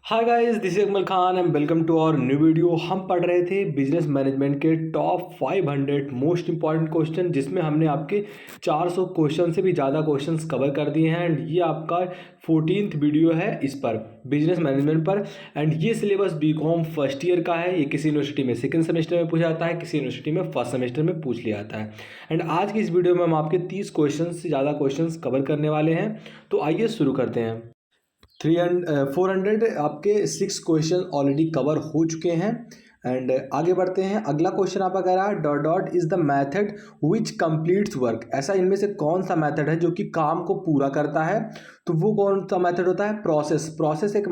Hi guys, this is Akmal Khan and welcome to our new video. हम पढ़ रहे थे बिजनेस मैनेजमेंट के टॉप 500 मोस्ट इंपॉर्टेंट क्वेश्चन, जिसमें हमने आपके 400 क्वेश्चन से भी ज़्यादा क्वेश्चंस कवर कर दिए हैं। एंड ये आपका 14th वीडियो है इस पर, बिजनेस मैनेजमेंट पर। एंड ये सिलेबस बीकॉम फर्स्ट ईयर का है। ये किसी यूनिवर्सिटी में सेकंड सेमेस्टर में पूछा जाता है, किसी यूनिवर्सिटी में फर्स्ट सेमेस्टर में पूछ लिया जाता है। एंड आज की इस वीडियो में हम आपके 30 क्वेश्चन से ज़्यादा क्वेश्चन कवर करने वाले हैं। तो आइए शुरू करते हैं। 400 आपके 6 क्वेश्चन ऑलरेडी कवर हो चुके हैं। एंड आगे बढ़ते हैं। अगला क्वेश्चन आपका कह रहा है dot dot is the method which completes work. ऐसा इनमें से कौन सा मेथड है जो कि काम को पूरा करता है? तो वो कौन सा मेथड होता है? प्रोसेस एक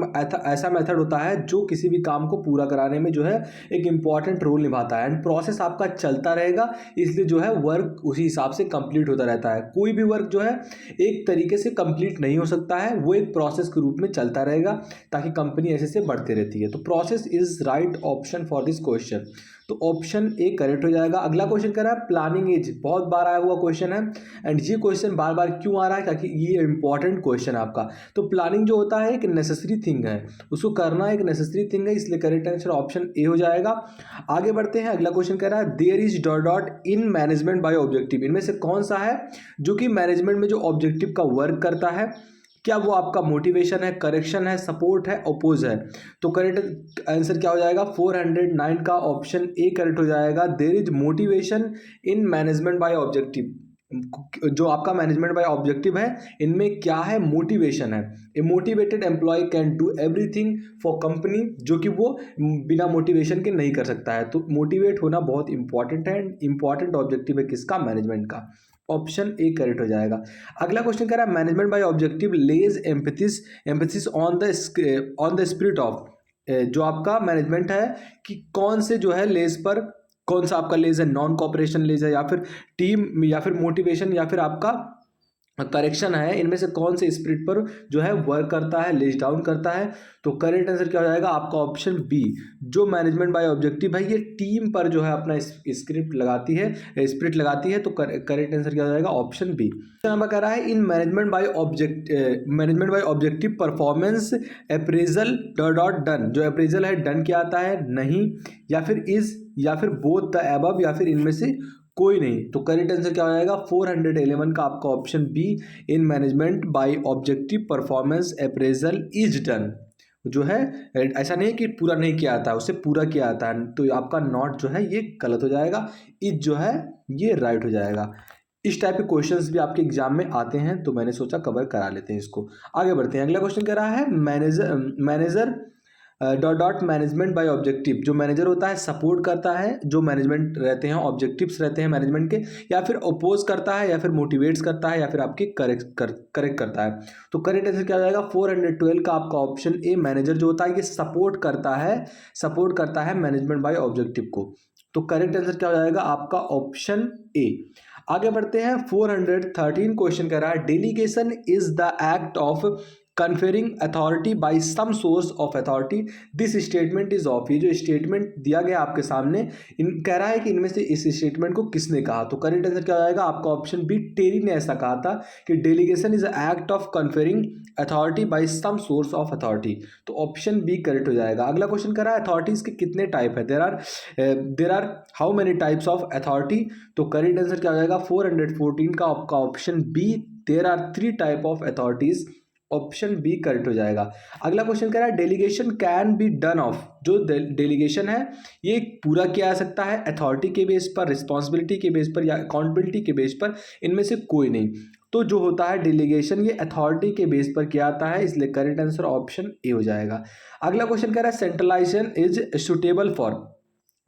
ऐसा मेथड होता है जो किसी भी काम को पूरा कराने में जो है एक इंपॉर्टेंट रोल निभाता है। एंड प्रोसेस आपका चलता रहेगा, इसलिए जो है वर्क उसी हिसाब से कंप्लीट होता रहता है। कोई भी वर्क जो है एक तरीके से कंप्लीट नहीं हो सकता है, वो एक प्रोसेस के रूप में चलता रहेगा ताकि कंपनी ऐसे से बढ़ती रहती है। तो process is right option for this question. तो ऑप्शन ए करेक्ट हो जाएगा। अगला क्वेश्चन कह रहा है प्लानिंग एज, बहुत बार आया हुआ क्वेश्चन है। एंड ये क्वेश्चन बार बार क्यों आ रहा है? क्योंकि ये इंपॉर्टेंट क्वेश्चन है आपका। तो प्लानिंग जो होता है एक नेसेसरी थिंग है, उसको करना एक नेसेसरी थिंग है, इसलिए करेक्ट आंसर ऑप्शन ए हो जाएगा। आगे बढ़ते हैं। अगला क्वेश्चन कह रहा है there is dot dot in management by objective. इनमें से कौन सा है जो कि मैनेजमेंट में जो ऑब्जेक्टिव का वर्क करता है? क्या वो आपका मोटिवेशन है, करेक्शन है, सपोर्ट है, अपोज है? तो करेक्ट आंसर क्या हो जाएगा? 409 का ऑप्शन ए करेक्ट हो जाएगा। There is motivation in management by objective. जो आपका मैनेजमेंट बाय ऑब्जेक्टिव है, इनमें क्या है? मोटिवेशन है। A motivated employ can do everything for company, जो कि वो बिना मोटिवेशन के नहीं कर सकता है। तो मोटिवेट होना बहुत इंपॉर्टेंट है। इंपॉर्टेंट ऑब्जेक्टिव है किसका? मैनेजमेंट का। ऑप्शन ए करेक्ट हो जाएगा। अगला क्वेश्चन कह रहा है management by objective lays emphasis on the spirit of. जो आपका मैनेजमेंट है कि कौन से जो है लेज पर, कौन सा आपका लेज है? नॉन कॉपरेशन लेज है, या फिर टीम, या फिर मोटिवेशन, या फिर आपका करेक्शन है? इनमें से कौन से स्पिरिट पर जो है वर्क करता है, लेज डाउन करता है? तो करेक्ट आंसर क्या हो जाएगा? आपका ऑप्शन बी। जो मैनेजमेंट बाय ऑब्जेक्टिव है ये टीम पर जो है अपना स्क्रिप्ट लगाती है, स्पिरिट लगाती है। तो करेक्ट आंसर क्या हो जाएगा? Option B. नंबर कह रहा है इन management by objective performance appraisal dot dot done. जो अप्रेजल है डन क्या आता है? नहीं, या फिर इज, या फिर बोथ द अबव, या फिर इनमें से कोई नहीं। तो करेक्ट आंसर क्या हो जाएगा? 411 का आपका option B. In management by objective performance appraisal is done. जो है ऐसा नहीं कि पूरा नहीं किया आता है, उसे पूरा किया आता है। तो आपका नॉट जो है ये गलत हो जाएगा, इज जो है ये राइट हो जाएगा। इस टाइप के क्वेश्चंस भी आपके एग्जाम में आते हैं, तो मैंने सोचा कवर करा लेते हैं इसको। आगे बढ़ते हैं। अगला क्वेश्चन कह रहा है manager dot dot management by objective. जो मैनेजर होता है सपोर्ट करता है जो मैनेजमेंट रहते हैं, ऑब्जेक्टिव्स रहते हैं मैनेजमेंट के, या फिर अपोज करता है, या फिर मोटिवेट्स करता है, या फिर आपके करेक्ट करता है। तो करेक्ट आंसर क्या हो जाएगा? 412 का आपका ऑप्शन ए। मैनेजर जो होता है ये सपोर्ट करता है मैनेजमेंट बाय ऑब्जेक्टिव को। तो करेक्ट आंसर क्या हो जाएगा? आपका ऑप्शन ए। आगे बढ़ते हैं। 413 क्वेश्चन कह रहा है delegation is the act of conferring authority by some source of authority, this statement is of. ये जो स्टेटमेंट दिया गया आपके सामने, इन कह रहा है कि इनमें से इस स्टेटमेंट को किसने कहा? तो करेक्ट आंसर क्या हो जाएगा? आपका ऑप्शन बी। टेरी ने ऐसा कहा था कि delegation is act of conferring authority by some source of authority. तो ऑप्शन बी करेक्ट हो जाएगा। अगला क्वेश्चन कह रहा है अथॉरिटीज के कितने टाइप है? There are how many types of authority? तो करेक्ट आंसर क्या हो जाएगा? 414 का आपका option B. There are 3 type of authorities. Option B correct हो जाएगा। अगला क्वेश्चन कह रहा है delegation can be done of. जो डेलीगेशन है ये पूरा किया जा सकता है अथॉरिटी के बेस पर, रिस्पॉन्सिबिलिटी के बेस पर, या अकाउंटेबिलिटी के बेस पर। इनमें से कोई नहीं। तो जो होता है डेलीगेशन ये अथॉरिटी के बेस पर किया जाता है, इसलिए करेक्ट आंसर ऑप्शन ए हो जाएगा। अगला क्वेश्चन कह रहा है सेंट्रलाइजेशन इज सुटेबल फॉर।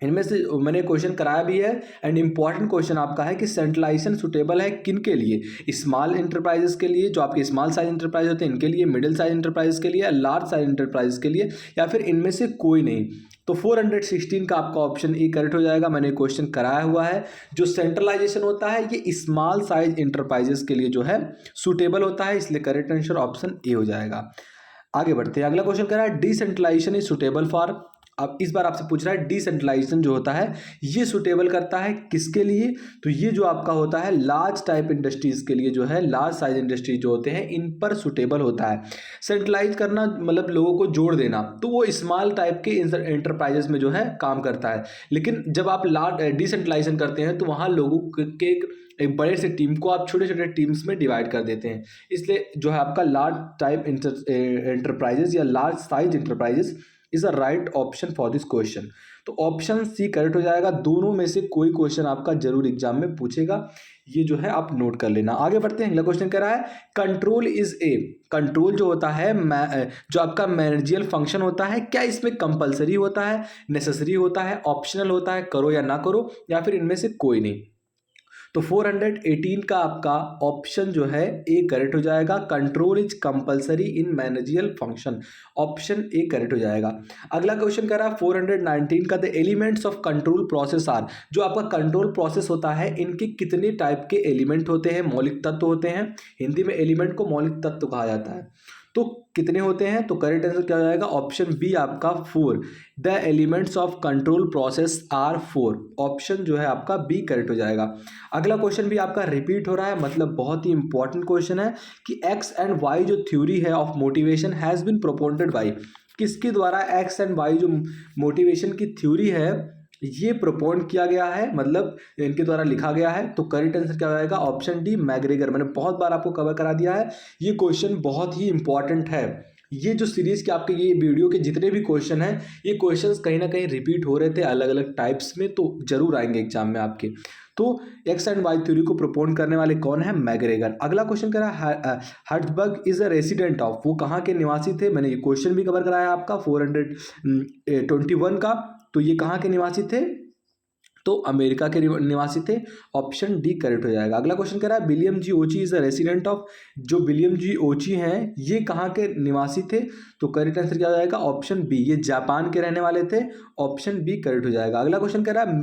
इनमें से मैंने क्वेश्चन कराया भी है। एंड इंपॉर्टेंट क्वेश्चन आपका है कि सेंट्रलाइजेशन सुटेबल है किन के लिए? स्मॉल इंटरप्राइजेस के लिए, जो आपके स्मॉल साइज इंटरप्राइज होते हैं इनके लिए, मिडिल साइज इंटरप्राइज के लिए, लार्ज साइज इंटरप्राइज के लिए, या फिर इनमें से कोई नहीं। तो 416 का आपका ऑप्शन ए करेक्ट हो जाएगा। मैंने क्वेश्चन कराया हुआ है। जो सेंट्रलाइजेशन होता है ये स्मॉल साइज इंटरप्राइजेस के लिए जो है सुटेबल होता है, इसलिए करेक्ट आंसर ऑप्शन ए हो जाएगा। आगे बढ़ते हैं। अगला क्वेश्चन कह रहा है डिसेंट्रलाइजेशन इज सुटेबल फॉर। अब इस बार आपसे पूछ रहा है डिसेंट्रलाइजेशन जो होता है ये सुटेबल करता है किसके लिए, तो ये जो आपका होता है लार्ज टाइप इंडस्ट्रीज के लिए जो है, लार्ज साइज इंडस्ट्रीज जो होते हैं इन पर सुटेबल होता है। सेंट्रलाइज करना मतलब लोगों को जोड़ देना, तो वो स्मॉल टाइप के एंटरप्राइजेस में जो है काम करता है। लेकिन जब आप लार्ज डिसेंट्रलाइजेशन करते हैं तो वहाँ लोगों के एक बड़े से टीम को आप छोटे छोटे टीम्स में डिवाइड कर देते हैं, इसलिए जो है आपका लार्ज टाइप एंटरप्राइजेस या large size enterprises is a right option for this question. तो ऑप्शन सी करेक्ट हो जाएगा। दोनों में से कोई क्वेश्चन आपका जरूर एग्जाम में पूछेगा, ये जो है आप नोट कर लेना। आगे बढ़ते हैं, अगला क्वेश्चन कह रहा है कंट्रोल इज ए, कंट्रोल जो होता है जो आपका मैनेजियल फंक्शन होता है, क्या इसमें कंपलसरी होता है, नेसेसरी होता है, ऑप्शनल होता है, करो या ना करो, या फिर इनमें से कोई नहीं। तो 418 का आपका ऑप्शन जो है ए करेक्ट हो जाएगा। Control is compulsory in managerial function, option A correct हो जाएगा। अगला क्वेश्चन कह रहा है 419 का, the elements of control process are, जो आपका कंट्रोल प्रोसेस होता है इनके कितने टाइप के एलिमेंट होते हैं, मौलिक तत्व होते हैं। हिंदी में एलिमेंट को मौलिक तत्व कहा जाता है, तो कितने होते हैं, तो करेक्ट आंसर क्या हो जाएगा, ऑप्शन बी आपका 4, the elements of control process are 4, option जो है आपका बी करेक्ट हो जाएगा। अगला क्वेश्चन भी आपका रिपीट हो रहा है, मतलब बहुत ही इंपॉर्टेंट क्वेश्चन है कि एक्स एंड वाई जो थ्योरी है of motivation has been proponed by, किसके द्वारा एक्स एंड वाई जो मोटिवेशन की थ्योरी है ये प्रोपोन किया गया है, मतलब इनके द्वारा लिखा गया है। तो करेक्ट आंसर क्या हो जाएगा, ऑप्शन डी मैग्रेगर। मैंने बहुत बार आपको कवर करा दिया है, ये क्वेश्चन बहुत ही इंपॉर्टेंट है। ये जो सीरीज के आपके ये वीडियो के जितने भी क्वेश्चन हैं, ये क्वेश्चंस कहीं ना कहीं रिपीट हो रहे थे अलग अलग टाइप्स में, तो जरूर आएंगे एग्जाम में आपके। तो एक्स एंड वाई थ्योरी को प्रोपोन करने वाले कौन है, मैग्रेगर। अगला क्वेश्चन कह रहा है हर्ट्जबर्ग इज अ रेसिडेंट ऑफ, वो कहाँ के निवासी थे, मैंने ये क्वेश्चन भी कवर कराया आपका 421 का, तो ये कहाँ के निवासी थे, तो अमेरिका के निवासी थे, ऑप्शन डी करेक्ट हो जाएगा। अगला क्वेश्चन कह रहा है William G Ouchi is a resident of, जो विलियम जी ओची हैं ये कहाँ के निवासी थे, तो करेक्ट आंसर क्या हो जाएगा, ऑप्शन बी, ये जापान के रहने वाले थे, ऑप्शन बी करेक्ट हो जाएगा। अगला क्वेश्चन कह रहा है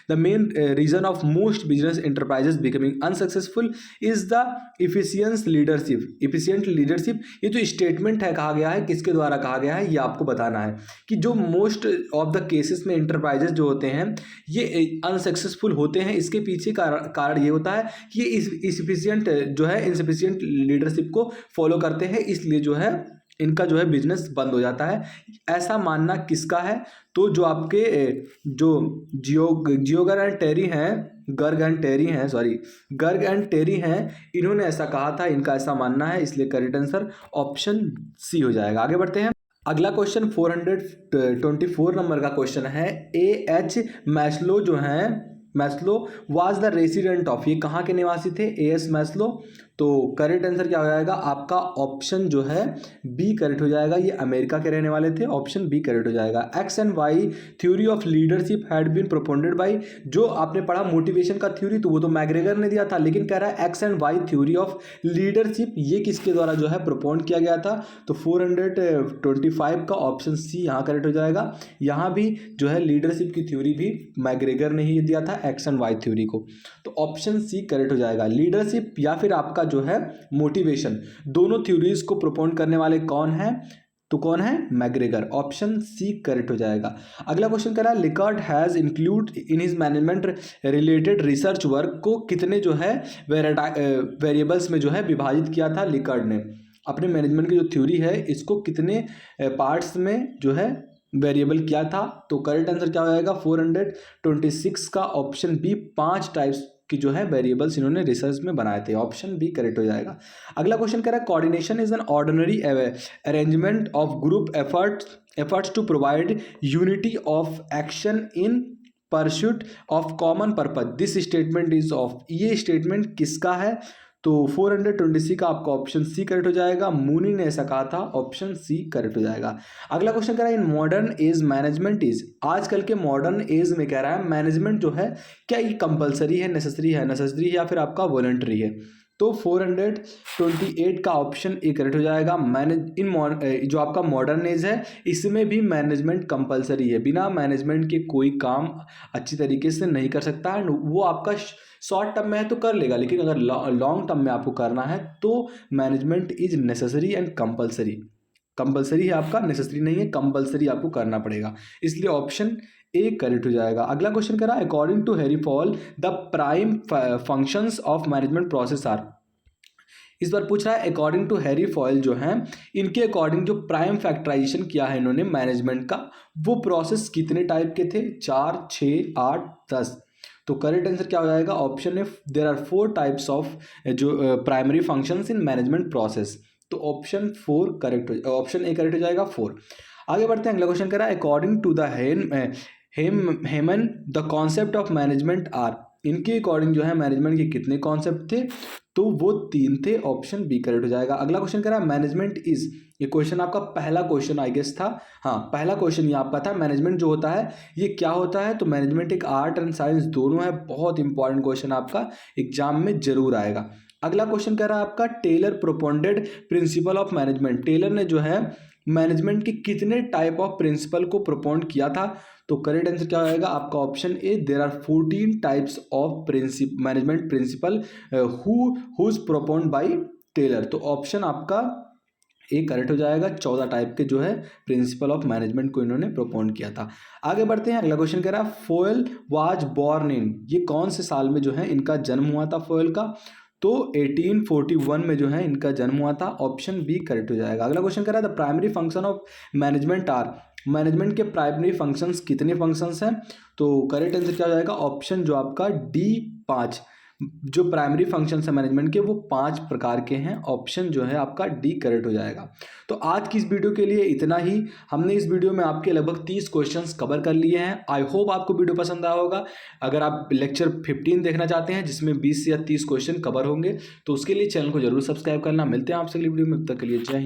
the main reason of most business enterprises becoming unsuccessful is the efficiency leadership, efficient leadership, ये जो स्टेटमेंट है कहा गया है, किसके द्वारा कहा गया है, ये आपको बताना है कि जो मोस्ट ऑफ द केसेस में एंटरप्राइजेस जो होते हैं ये अनसक्सेसफुल होते हैं, इसके पीछे कारण ये होता है कि ये इनसफिशिएंट जो है, इनसफिशिएंट लीडरशिप को फॉलो करते हैं, इसलिए जो है इनका जो है बिजनेस बंद हो जाता है। ऐसा मानना किसका है, तो जो आपके जो जियोगर एंड टेरी हैं, गर्ग एंड टेरी हैं, इन्होंने ऐसा कहा था, इनका ऐसा मानना है, इसलिए करेक्ट आंसर ऑप्शन सी हो जाएगा। आगे बढ़ते हैं, अगला क्वेश्चन 424 नंबर का क्वेश्चन है, ए एच मैस्लो जो हैं, Maslow was the resident of, ये कहाँ के निवासी थे, ए एस मैस्लो, तो करेक्ट आंसर क्या हो जाएगा आपका, ऑप्शन जो है बी करेक्ट हो जाएगा, ये अमेरिका के रहने वाले थे, ऑप्शन बी करेक्ट हो जाएगा। X and Y theory of leadership had been proponed by, जो आपने पढ़ा मोटिवेशन का थ्योरी तो वो तो मैग्रेगर ने दिया था, लेकिन कह रहा है X and Y theory of leadership ये किसके द्वारा जो है प्रोपोन किया गया था, तो 425 का ऑप्शन सी यहाँ करेक्ट हो जाएगा। यहाँ भी जो है लीडरशिप की थ्योरी भी मैग्रेगर ने ही दिया था एक्स एंड वाई थ्योरी को, तो ऑप्शन सी करेक्ट हो जाएगा। लीडरशिप या फिर आपका जो है मोटिवेशन, दोनों थ्योरीज को प्रोपोन करने वाले कौन है, तो कौन है, मैग्रेगर, ऑप्शन सी करेक्ट हो जाएगा। अगला क्वेश्चन कह रहा है Likert has include in his management related research work को कितने जो है वेरिएबल्स में जो है विभाजित किया था, लिकर्ट ने अपने मैनेजमेंट की जो थ्योरी है इसको कितने पार्ट्स में जो है वेरिएबल किया था, तो करेक्ट आंसर क्या हो जाएगा, 426 का ऑप्शन बी, 5 टाइप्स की जो है वेरिएबल्स इन्होंने रिसर्च में बनाए थे, ऑप्शन बी करेक्ट हो जाएगा। अगला क्वेश्चन कह रहा है coordination is an ordinary arrangement of group efforts to provide unity of action in pursuit of common purpose, this statement is of, ये स्टेटमेंट किसका है, तो 426 का आपका ऑप्शन सी करेक्ट हो जाएगा, मूनी ने ऐसा कहा था, ऑप्शन सी करेक्ट हो जाएगा। अगला क्वेश्चन कह रहा है in modern age management is, आजकल के मॉडर्न एज में कह रहा है मैनेजमेंट जो है क्या ये कंपलसरी है, नेसेसरी है या फिर आपका वॉलंटरी है, तो 428 का ऑप्शन ए करेक्ट हो जाएगा। जो आपका मॉडर्न एज है इसमें भी मैनेजमेंट कंपलसरी है, बिना मैनेजमेंट के कोई काम अच्छी तरीके से नहीं कर सकता है, वो आपका शॉर्ट टर्म में है तो कर लेगा, लेकिन अगर लॉन्ग टर्म में आपको करना है तो management is necessary and compulsory. Compulsory है आपका, नेसेसरी नहीं है, कंपलसरी आपको करना पड़ेगा, इसलिए ऑप्शन ए करेक्ट हो जाएगा। अगला क्वेश्चन कह रहा है according to Henri Fayol the prime functions of management process are. इस बार पूछ रहा है अकॉर्डिंग टू हैरी फॉयल जो है, इनके अकॉर्डिंग जो प्राइम फैक्टराइजेशन किया है इन्होंने मैनेजमेंट का, वो प्रोसेस कितने टाइप के थे? 4, 6, 8, 10। तो करेक्ट आंसर क्या हो जाएगा? Option A, there are 4 types of जो primary functions in management process. तो option 4 correct, option A correct हो जाएगा 4। आगे बढ़ते हैं, अगला क्वेश्चन कह रहा है according to the Haimann the concept of management are. इनके अकॉर्डिंग जो है मैनेजमेंट के कितने कॉन्सेप्ट थे? तो वो 3 थे, ऑप्शन बी करेक्ट हो जाएगा। अगला क्वेश्चन कह रहा है मैनेजमेंट इज, ये क्वेश्चन आपका पहला क्वेश्चन आई गेस था, हाँ पहला क्वेश्चन ये आपका था, मैनेजमेंट जो होता है ये क्या होता है? तो मैनेजमेंट एक आर्ट एंड साइंस दोनों है, बहुत इंपॉर्टेंट क्वेश्चन आपका एग्जाम में जरूर आएगा। अगला क्वेश्चन कह रहा है आपका Taylor propounded principle of management, Taylor ने जो है मैनेजमेंट के कितने टाइप ऑफ प्रिंसिपल को प्रोपोंड किया था? तो करेक्ट आंसर क्या आएगा आपका? Option A, there are 14 types of management principle whose propound by Taylor. तो ऑप्शन आपका ए करेक्ट हो जाएगा, 14 टाइप के जो है प्रिंसिपल ऑफ मैनेजमेंट को इन्होंने प्रोपोन्ड किया था। आगे बढ़ते हैं, अगला क्वेश्चन कह रहा है फोयल वाज बॉर्न इन, ये कौन से साल में जो है इनका जन्म हुआ था फोयल का? तो 1841 में जो है इनका जन्म हुआ था, ऑप्शन बी करेक्ट हो जाएगा। अगला क्वेश्चन कह रहा है the primary function of management are, management के प्राइमरी फंक्शंस कितने फंक्शंस हैं? तो करेक्ट आंसर क्या हो जाएगा? ऑप्शन जो आपका डी 5, जो प्राइमरी फंक्शंस है मैनेजमेंट के वो 5 प्रकार के हैं, ऑप्शन जो है आपका डी करेक्ट हो जाएगा। तो आज की इस वीडियो के लिए इतना ही। हमने इस वीडियो में आपके लगभग 30 क्वेश्चंस कवर कर लिए हैं। आई होप आपको वीडियो पसंद आया होगा। अगर आप लेक्चर 15 देखना चाहते हैं जिसमें 20 या 30 क्वेश्चन कवर होंगे तो उसके लिए चैनल को जरूर सब्सक्राइब करना। मिलते हैं आपसे अगली वीडियो में, तब तक के लिए जय हिंद।